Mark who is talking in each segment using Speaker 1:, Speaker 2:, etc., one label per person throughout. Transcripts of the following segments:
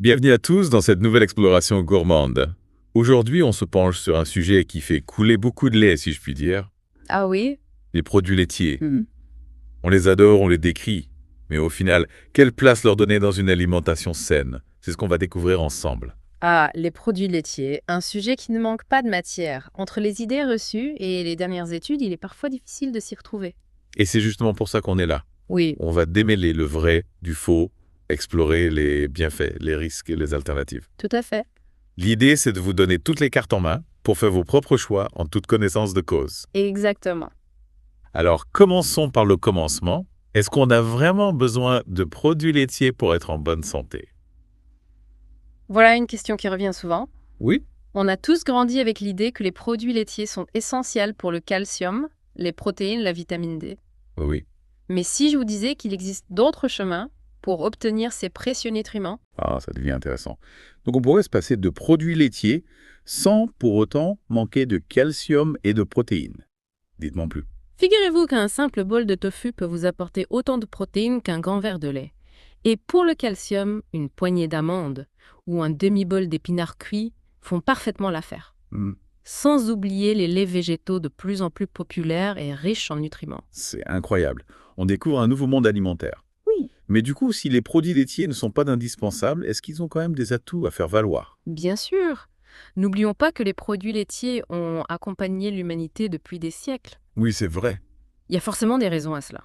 Speaker 1: Bienvenue à tous dans cette nouvelle exploration gourmande. Aujourd'hui, on se penche sur un sujet qui fait couler beaucoup de lait, si je puis dire.
Speaker 2: Ah oui?
Speaker 1: Les produits laitiers.
Speaker 2: Mhm.
Speaker 1: On les adore, on les décrit. Mais au final, quelle place leur donner dans une alimentation saine? C'est ce qu'on va découvrir ensemble.
Speaker 2: Ah, les produits laitiers, un sujet qui ne manque pas de matière. Entre les idées reçues et les dernières études, il est parfois difficile de s'y retrouver.
Speaker 1: Et c'est justement pour ça qu'on est là.
Speaker 2: Oui,
Speaker 1: On va démêler le vrai du faux, explorer les bienfaits, les risques et les alternatives.
Speaker 2: tout à fait.
Speaker 1: L'idée, c'est de vous donner toutes les cartes en main pour faire vos propres choix en toute connaissance de cause.
Speaker 2: Exactement.
Speaker 1: Alors, commençons par le commencement. Est-ce qu'on a vraiment besoin de produits laitiers pour être en bonne santé?
Speaker 2: Voilà une question qui revient souvent.
Speaker 1: Oui.
Speaker 2: On a tous grandi avec l'idée que les produits laitiers sont essentiels pour le calcium, les protéines, la vitamine D.
Speaker 1: Oui.
Speaker 2: Mais si je vous disais qu'il existe d'autres chemins pour obtenir ces précieux nutriments,
Speaker 1: Ah, ça devient intéressant. Donc, on pourrait se passer de produits laitiers sans pour autant manquer de calcium et de protéines. Dites-moi plus.
Speaker 2: figurez-vous qu'un simple bol de tofu peut vous apporter autant de protéines qu'un grand verre de lait. Et pour le calcium, une poignée d'amandes ou un demi-bol d'épinards cuits font parfaitement l'affaire. Sans oublier les laits végétaux de plus en plus populaires et riches en nutriments.
Speaker 1: C'est incroyable. On découvre un nouveau monde alimentaire.
Speaker 2: Oui.
Speaker 1: Mais du coup, si les produits laitiers ne sont pas indispensables, est-ce qu'ils ont quand même des atouts à faire valoir?
Speaker 2: Bien sûr. N'oublions pas que les produits laitiers ont accompagné l'humanité depuis des siècles.
Speaker 1: Oui, c'est vrai.
Speaker 2: Il y a forcément des raisons à cela.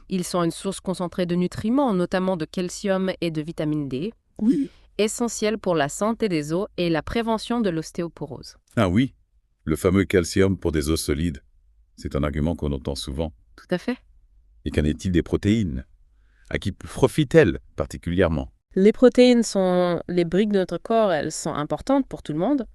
Speaker 2: Ils sont une source concentrée de nutriments, notamment de calcium et de vitamine D,
Speaker 1: Oui.
Speaker 2: essentiels pour la santé des os et la prévention de l'ostéoporose.
Speaker 1: Ah oui, le fameux calcium pour des os solides. C'est un argument qu'on entend souvent.
Speaker 2: Tout à fait.
Speaker 1: Et qu'en est-il des protéines? À qui profitent-elles particulièrement?
Speaker 2: Les protéines sont les briques de notre corps, elles sont importantes pour tout le monde,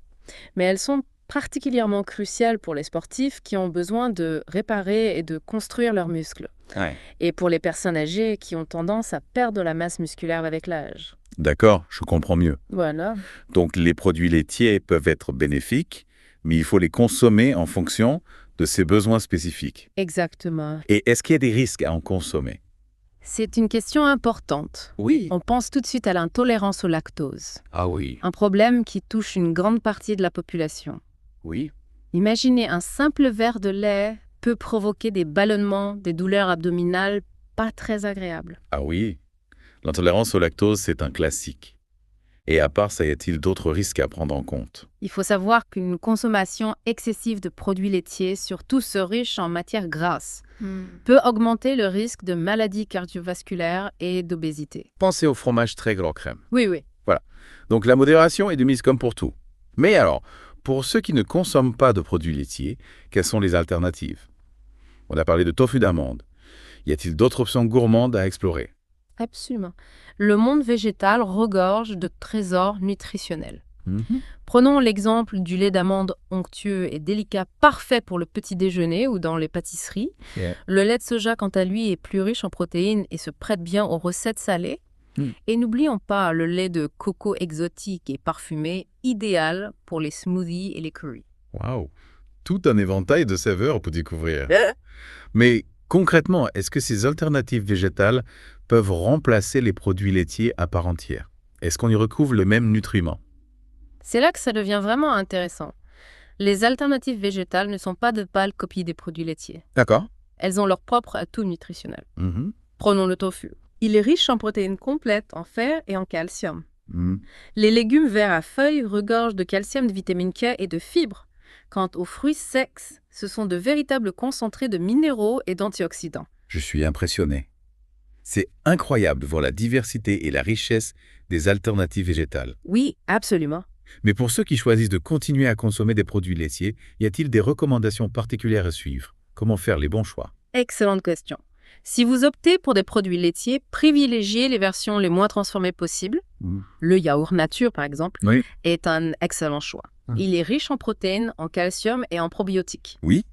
Speaker 2: mais elles sont particulièrement cruciales pour les sportifs qui ont besoin de réparer et de construire leurs muscles.
Speaker 1: Ouais.
Speaker 2: Et pour les personnes âgées qui ont tendance à perdre de la masse musculaire avec l'âge.
Speaker 1: D'accord, je comprends mieux.
Speaker 2: Voilà.
Speaker 1: Donc les produits laitiers peuvent être bénéfiques, mais il faut les consommer en fonction de ses besoins spécifiques.
Speaker 2: Exactement.
Speaker 1: Et est-ce qu'il y a des risques à en consommer?
Speaker 2: C'est une question importante.
Speaker 1: Oui.
Speaker 2: On pense tout de suite à l'intolérance au lactose,
Speaker 1: Ah oui.
Speaker 2: un problème qui touche une grande partie de la population.
Speaker 1: Oui.
Speaker 2: Imaginez un simple verre de lait peut provoquer des ballonnements, des douleurs abdominales pas très agréables.
Speaker 1: Ah oui. L'intolérance au lactose, c'est un classique. Et à part ça, y a-t-il d'autres risques à prendre en compte?
Speaker 2: Il faut savoir qu'une consommation excessive de produits laitiers, surtout ceux riches en matières grasses, peut augmenter le risque de maladies cardiovasculaires et d'obésité.
Speaker 1: Pensez au fromage très gras crème.
Speaker 2: Oui.
Speaker 1: Donc la modération est de mise comme pour tout. Mais alors, pour ceux qui ne consomment pas de produits laitiers, quelles sont les alternatives? On a parlé de tofu d'amande. Y a-t-il d'autres options gourmandes à explorer?
Speaker 2: Absolument. Le monde végétal regorge de trésors nutritionnels. Prenons l'exemple du lait d'amande onctueux et délicat, parfait pour le petit déjeuner ou dans les pâtisseries.
Speaker 1: Yeah.
Speaker 2: Le lait de soja, quant à lui, est plus riche en protéines et se prête bien aux recettes salées. Et n'oublions pas le lait de coco exotique et parfumé, idéal pour les smoothies et les currys.
Speaker 1: Waouh! Tout un éventail de saveurs pour découvrir. Mais concrètement, est-ce que ces alternatives végétales peuvent remplacer les produits laitiers à part entière? Est-ce qu'on y retrouve le même nutriment?
Speaker 2: C'est là que ça devient vraiment intéressant. Les alternatives végétales ne sont pas de pâles copies des produits laitiers.
Speaker 1: D'accord.
Speaker 2: Elles ont leur propre atout nutritionnel. Prenons le tofu. Il est riche en protéines complètes, en fer et en calcium. Les légumes verts à feuilles regorgent de calcium, de vitamine K et de fibres. Quant aux fruits secs, ce sont de véritables concentrés de minéraux et d'antioxydants.
Speaker 1: Je suis impressionné. C'est incroyable de voir la diversité et la richesse des alternatives végétales.
Speaker 2: Oui, absolument.
Speaker 1: Mais pour ceux qui choisissent de continuer à consommer des produits laitiers, y a-t-il des recommandations particulières à suivre? Comment faire les bons choix?
Speaker 2: Excellente question. Si vous optez pour des produits laitiers, privilégiez les versions les moins transformées possibles. Le yaourt nature, par exemple,
Speaker 1: Oui.
Speaker 2: est un excellent choix. Il est riche en protéines, en calcium et en probiotiques.
Speaker 1: Oui.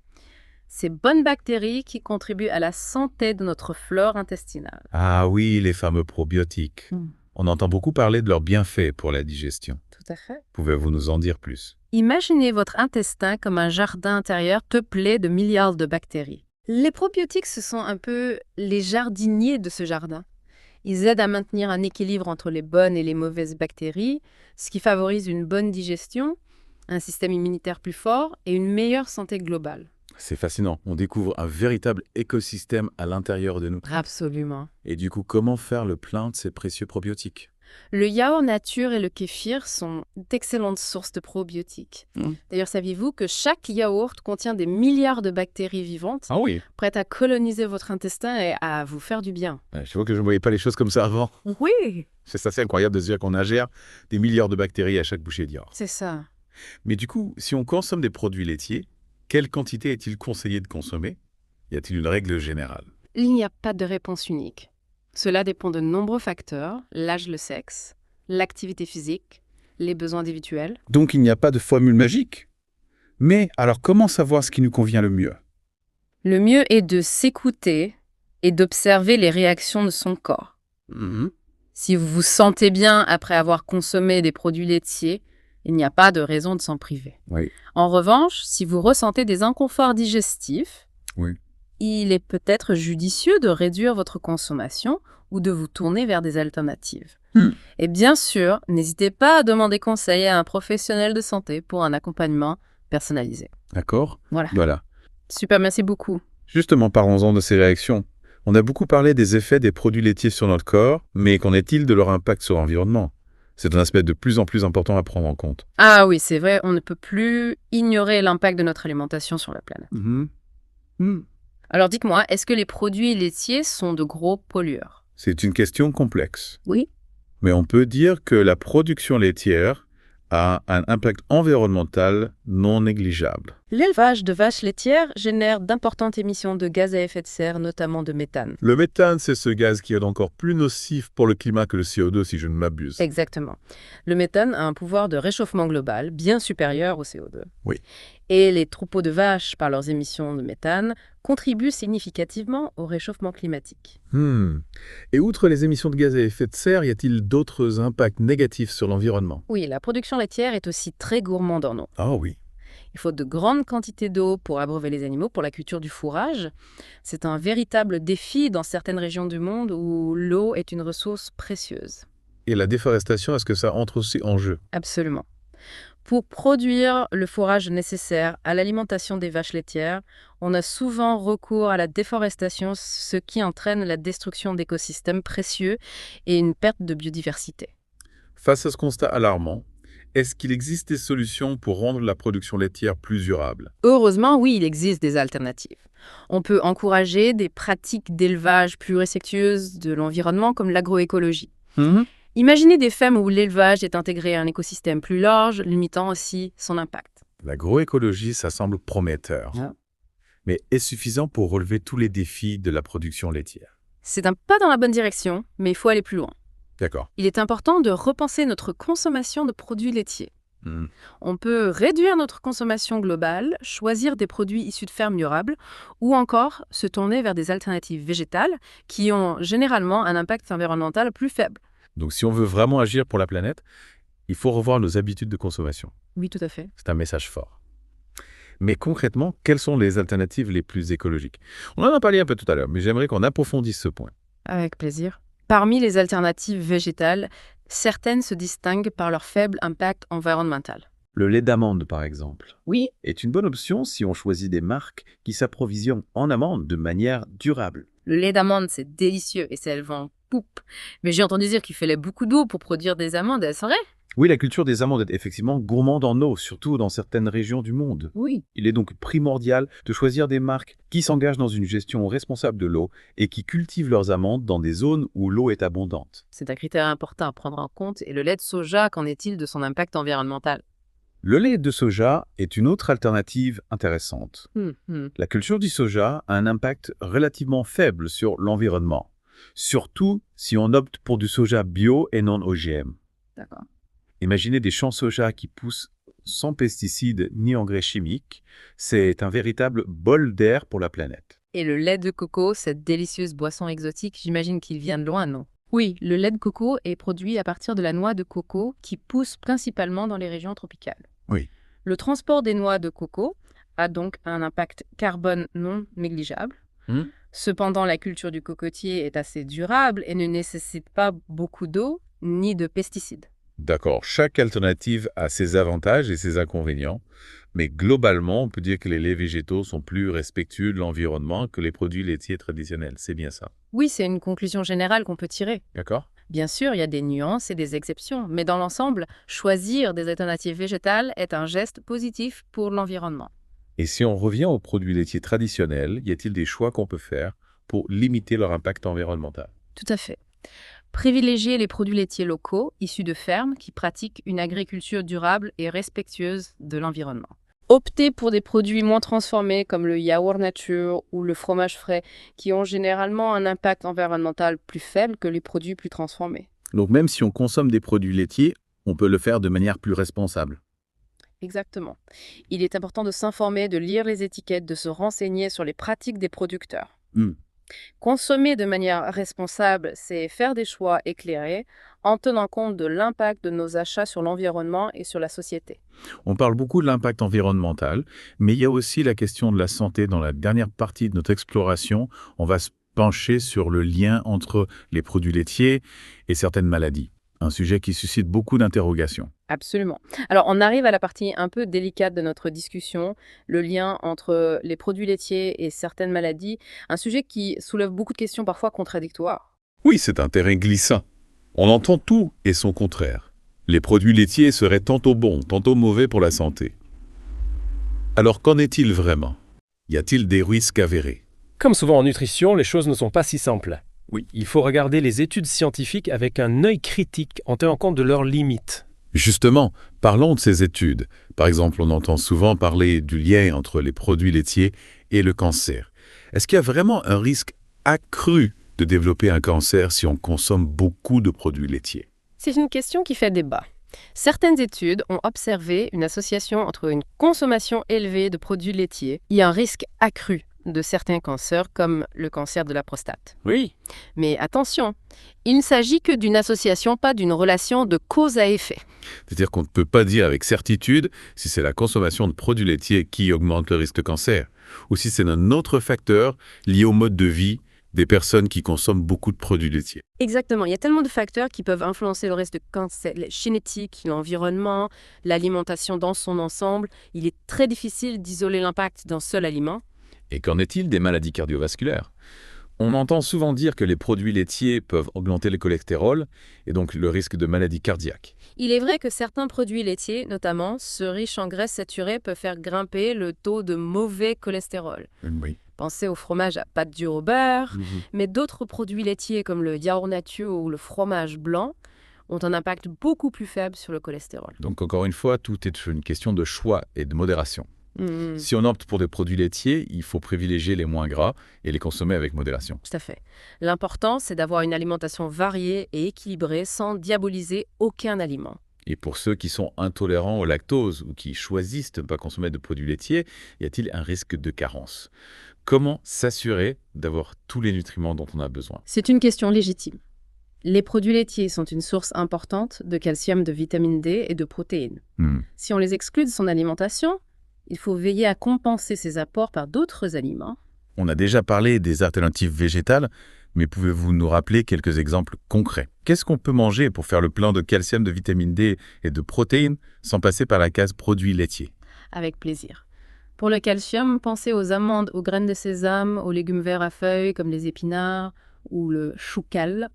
Speaker 2: Ces bonnes bactéries qui contribuent à la santé de notre flore intestinale.
Speaker 1: Ah oui, les fameux probiotiques. On entend beaucoup parler de leurs bienfaits pour la digestion.
Speaker 2: Tout à fait.
Speaker 1: Pouvez-vous nous en dire plus?
Speaker 2: Imaginez votre intestin comme un jardin intérieur peuplé de milliards de bactéries. Les probiotiques, ce sont un peu les jardiniers de ce jardin. Ils aident à maintenir un équilibre entre les bonnes et les mauvaises bactéries, ce qui favorise une bonne digestion, un système immunitaire plus fort et une meilleure santé globale.
Speaker 1: C'est fascinant. On découvre un véritable écosystème à l'intérieur de nous.
Speaker 2: Absolument.
Speaker 1: Et du coup, comment faire le plein de ces précieux probiotiques?
Speaker 2: Le yaourt nature et le kéfir sont d'excellentes sources de probiotiques. D'ailleurs, saviez-vous que chaque yaourt contient des milliards de bactéries vivantes
Speaker 1: Ah oui.
Speaker 2: prêtes à coloniser votre intestin et à vous faire du bien?
Speaker 1: Je vois que je ne voyais pas les choses comme ça avant.
Speaker 2: Oui,
Speaker 1: C'est assez incroyable de se dire qu'on ingère des milliards de bactéries à chaque bouchée de yaourt.
Speaker 2: c'est ça.
Speaker 1: Mais du coup, si on consomme des produits laitiers, quelle quantité est-il conseillé de consommer? Y a-t-il une règle générale?
Speaker 2: Il n'y a pas de réponse unique. Cela dépend de nombreux facteurs, l'âge, le sexe, l'activité physique, les besoins individuels.
Speaker 1: Donc il n'y a pas de formule magique. Mais alors comment savoir ce qui nous convient le mieux?
Speaker 2: Le mieux est de s'écouter et d'observer les réactions de son corps. Si vous vous sentez bien après avoir consommé des produits laitiers, il n'y a pas de raison de s'en priver.
Speaker 1: Oui.
Speaker 2: En revanche, si vous ressentez des inconforts digestifs, il est peut-être judicieux de réduire votre consommation ou de vous tourner vers des alternatives. Et bien sûr, n'hésitez pas à demander conseil à un professionnel de santé pour un accompagnement personnalisé.
Speaker 1: D'accord.
Speaker 2: Voilà. Super, merci beaucoup.
Speaker 1: Justement, parlons-en de ces réactions. On a beaucoup parlé des effets des produits laitiers sur notre corps, mais qu'en est-il de leur impact sur l'environnement? C'est un aspect de plus en plus important à prendre en compte.
Speaker 2: Ah oui, c'est vrai, on ne peut plus ignorer l'impact de notre alimentation sur la planète. Alors dites-moi, est-ce que les produits laitiers sont de gros pollueurs?
Speaker 1: C'est une question complexe.
Speaker 2: Oui.
Speaker 1: Mais on peut dire que la production laitière a un impact environnemental non négligeable.
Speaker 2: L'élevage de vaches laitières génère d'importantes émissions de gaz à effet de serre, notamment de méthane.
Speaker 1: Le méthane, c'est ce gaz qui est encore plus nocif pour le climat que le CO2, si je ne m'abuse.
Speaker 2: Exactement. Le méthane a un pouvoir de réchauffement global bien supérieur au CO2.
Speaker 1: Oui.
Speaker 2: Et les troupeaux de vaches, par leurs émissions de méthane, contribuent significativement au réchauffement climatique.
Speaker 1: Et outre les émissions de gaz à effet de serre, y a-t-il d'autres impacts négatifs sur l'environnement?
Speaker 2: Oui, la production laitière est aussi très gourmande en eau.
Speaker 1: Ah oui.
Speaker 2: Il faut de grandes quantités d'eau pour abreuver les animaux, pour la culture du fourrage. C'est un véritable défi dans certaines régions du monde où l'eau est une ressource précieuse.
Speaker 1: Et la déforestation, est-ce que ça entre aussi en jeu?
Speaker 2: Absolument. Pour produire le fourrage nécessaire à l'alimentation des vaches laitières, on a souvent recours à la déforestation, ce qui entraîne la destruction d'écosystèmes précieux et une perte de biodiversité.
Speaker 1: Face à ce constat alarmant, est-ce qu'il existe des solutions pour rendre la production laitière plus durable?
Speaker 2: Heureusement, oui, il existe des alternatives. On peut encourager des pratiques d'élevage plus respectueuses de l'environnement comme l'agroécologie. Imaginez des fermes où l'élevage est intégré à un écosystème plus large, limitant aussi son impact.
Speaker 1: L'agroécologie, ça semble prometteur. Mais est-ce suffisant pour relever tous les défis de la production laitière?
Speaker 2: C'est un pas dans la bonne direction, mais il faut aller plus loin.
Speaker 1: D'accord.
Speaker 2: Il est important de repenser notre consommation de produits laitiers. On peut réduire notre consommation globale, choisir des produits issus de fermes durables ou encore se tourner vers des alternatives végétales qui ont généralement un impact environnemental plus faible.
Speaker 1: Donc si on veut vraiment agir pour la planète, il faut revoir nos habitudes de consommation.
Speaker 2: Oui, tout à fait.
Speaker 1: C'est un message fort. Mais concrètement, quelles sont les alternatives les plus écologiques? On en a parlé un peu tout à l'heure, mais j'aimerais qu'on approfondisse ce point.
Speaker 2: Avec plaisir. Parmi les alternatives végétales, certaines se distinguent par leur faible impact environnemental.
Speaker 3: Le lait d'amande, par exemple,
Speaker 2: Oui,
Speaker 3: est une bonne option si on choisit des marques qui s'approvisionnent en amande de manière durable.
Speaker 2: le lait d'amande, c'est délicieux et ça le vend poupe. Mais j'ai entendu dire qu'il fallait beaucoup d'eau pour produire des amandes, c'est vrai?
Speaker 3: Oui, la culture des amandes est effectivement gourmande en eau, surtout dans certaines régions du monde.
Speaker 2: Oui.
Speaker 3: Il est donc primordial de choisir des marques qui s'engagent dans une gestion responsable de l'eau et qui cultivent leurs amandes dans des zones où l'eau est abondante.
Speaker 2: C'est un critère important à prendre en compte. Et le lait de soja, qu'en est-il de son impact environnemental?
Speaker 3: Le lait de soja est une autre alternative intéressante. La culture du soja a un impact relativement faible sur l'environnement, surtout si on opte pour du soja bio et non OGM.
Speaker 2: D'accord.
Speaker 3: Imaginez des champs soja qui poussent sans pesticides ni engrais chimiques. C'est un véritable bol d'air pour la planète.
Speaker 2: Et le lait de coco, cette délicieuse boisson exotique, j'imagine qu'il vient de loin, non? Oui, le lait de coco est produit à partir de la noix de coco qui pousse principalement dans les régions tropicales.
Speaker 1: Oui.
Speaker 2: Le transport des noix de coco a donc un impact carbone non négligeable. Cependant, la culture du cocotier est assez durable et ne nécessite pas beaucoup d'eau ni de pesticides.
Speaker 1: D'accord, chaque alternative a ses avantages et ses inconvénients, mais globalement, on peut dire que les laits végétaux sont plus respectueux de l'environnement que les produits laitiers traditionnels. C'est bien ça.
Speaker 2: Oui, c'est une conclusion générale qu'on peut tirer.
Speaker 1: D'accord?
Speaker 2: Bien sûr, il y a des nuances et des exceptions, mais dans l'ensemble, choisir des alternatives végétales est un geste positif pour l'environnement.
Speaker 1: Et si on revient aux produits laitiers traditionnels, y a-t-il des choix qu'on peut faire pour limiter leur impact environnemental?
Speaker 2: Tout à fait. Privilégier les produits laitiers locaux, issus de fermes qui pratiquent une agriculture durable et respectueuse de l'environnement. Opter pour des produits moins transformés comme le yaourt nature ou le fromage frais qui ont généralement un impact environnemental plus faible que les produits plus transformés.
Speaker 3: Donc même si on consomme des produits laitiers, on peut le faire de manière plus responsable.
Speaker 2: Exactement. Il est important de s'informer, de lire les étiquettes, de se renseigner sur les pratiques des producteurs. Consommer de manière responsable, c'est faire des choix éclairés en tenant compte de l'impact de nos achats sur l'environnement et sur la société.
Speaker 3: On parle beaucoup de l'impact environnemental, mais il y a aussi la question de la santé. Dans la dernière partie de notre exploration, on va se pencher sur le lien entre les produits laitiers et certaines maladies. Un sujet qui suscite beaucoup d'interrogations.
Speaker 2: Absolument. Alors, on arrive à la partie un peu délicate de notre discussion, le lien entre les produits laitiers et certaines maladies, un sujet qui soulève beaucoup de questions parfois contradictoires.
Speaker 1: Oui, c'est un terrain glissant. On entend tout et son contraire. Les produits laitiers seraient tantôt bons, tantôt mauvais pour la santé. Alors qu'en est-il vraiment? Y a-t-il des risques avérés?
Speaker 4: Comme souvent en nutrition, les choses ne sont pas si simples. Oui, il faut regarder les études scientifiques avec un œil critique en tenant compte de leurs limites.
Speaker 1: Justement, parlons de ces études. Par exemple, on entend souvent parler du lien entre les produits laitiers et le cancer. Est-ce qu'il y a vraiment un risque accru de développer un cancer si on consomme beaucoup de produits laitiers?
Speaker 2: C'est une question qui fait débat. Certaines études ont observé une association entre une consommation élevée de produits laitiers et un risque accru de certains cancers, comme le cancer de la prostate.
Speaker 4: Oui.
Speaker 2: Mais attention, il ne s'agit que d'une association, pas d'une relation de cause à effet.
Speaker 1: C'est-à-dire qu'on ne peut pas dire avec certitude si c'est la consommation de produits laitiers qui augmente le risque de cancer, ou si c'est un autre facteur lié au mode de vie des personnes qui consomment beaucoup de produits laitiers.
Speaker 2: Exactement, il y a tellement de facteurs qui peuvent influencer le risque de cancer, la génétique, l'environnement, l'alimentation dans son ensemble. Il est très difficile d'isoler l'impact d'un seul aliment.
Speaker 3: Et qu'en est-il des maladies cardiovasculaires? On entend souvent dire que les produits laitiers peuvent augmenter le cholestérol et donc le risque de maladies cardiaques.
Speaker 2: Il est vrai que certains produits laitiers, notamment ceux riches en graisses saturées, peuvent faire grimper le taux de mauvais cholestérol.
Speaker 3: Oui.
Speaker 2: Pensez au fromage à pâte dure au beurre, mais d'autres produits laitiers comme le yaourt nature ou le fromage blanc ont un impact beaucoup plus faible sur le cholestérol.
Speaker 3: Donc encore une fois, tout est une question de choix et de modération. Si on opte pour des produits laitiers, il faut privilégier les moins gras et les consommer avec modération.
Speaker 2: Tout à fait. L'important, c'est d'avoir une alimentation variée et équilibrée sans diaboliser aucun aliment.
Speaker 3: Et pour ceux qui sont intolérants au lactose ou qui choisissent de ne pas consommer de produits laitiers, y a-t-il un risque de carence? Comment s'assurer d'avoir tous les nutriments dont on a besoin?
Speaker 2: C'est une question légitime. Les produits laitiers sont une source importante de calcium, de vitamine D et de protéines. Si on les exclut de son alimentation, il faut veiller à compenser ces apports par d'autres aliments.
Speaker 3: On a déjà parlé des alternatives végétales, mais pouvez-vous nous rappeler quelques exemples concrets? Qu'est-ce qu'on peut manger pour faire le plein de calcium, de vitamine D et de protéines sans passer par la case produits laitiers?
Speaker 2: Avec plaisir. Pour le calcium, pensez aux amandes, aux graines de sésame, aux légumes verts à feuilles comme les épinards ou le choucal.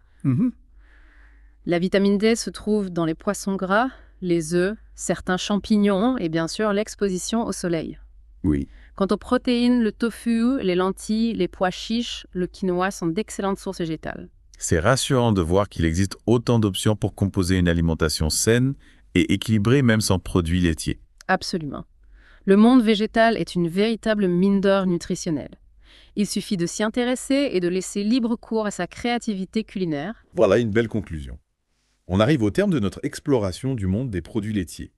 Speaker 2: La vitamine D se trouve dans les poissons gras, les œufs, certains champignons et bien sûr l'exposition au soleil.
Speaker 3: Oui.
Speaker 2: Quant aux protéines, le tofu, les lentilles, les pois chiches, le quinoa sont d'excellentes sources végétales.
Speaker 3: C'est rassurant de voir qu'il existe autant d'options pour composer une alimentation saine et équilibrée même sans produits laitiers.
Speaker 2: Absolument. Le monde végétal est une véritable mine d'or nutritionnelle. Il suffit de s'y intéresser et de laisser libre cours à sa créativité culinaire.
Speaker 1: Voilà une belle conclusion. On arrive au terme de notre exploration du monde des produits laitiers.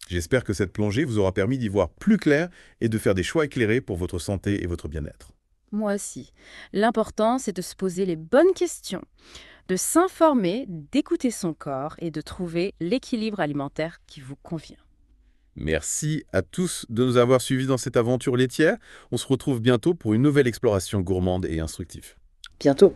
Speaker 1: J'espère que cette plongée vous aura permis d'y voir plus clair et de faire des choix éclairés pour votre santé et votre bien-être.
Speaker 2: Moi aussi. L'important, c'est de se poser les bonnes questions, de s'informer, d'écouter son corps et de trouver l'équilibre alimentaire qui vous convient.
Speaker 3: Merci à tous de nous avoir suivis dans cette aventure laitière. On se retrouve bientôt pour une nouvelle exploration gourmande et instructive.
Speaker 2: Bientôt.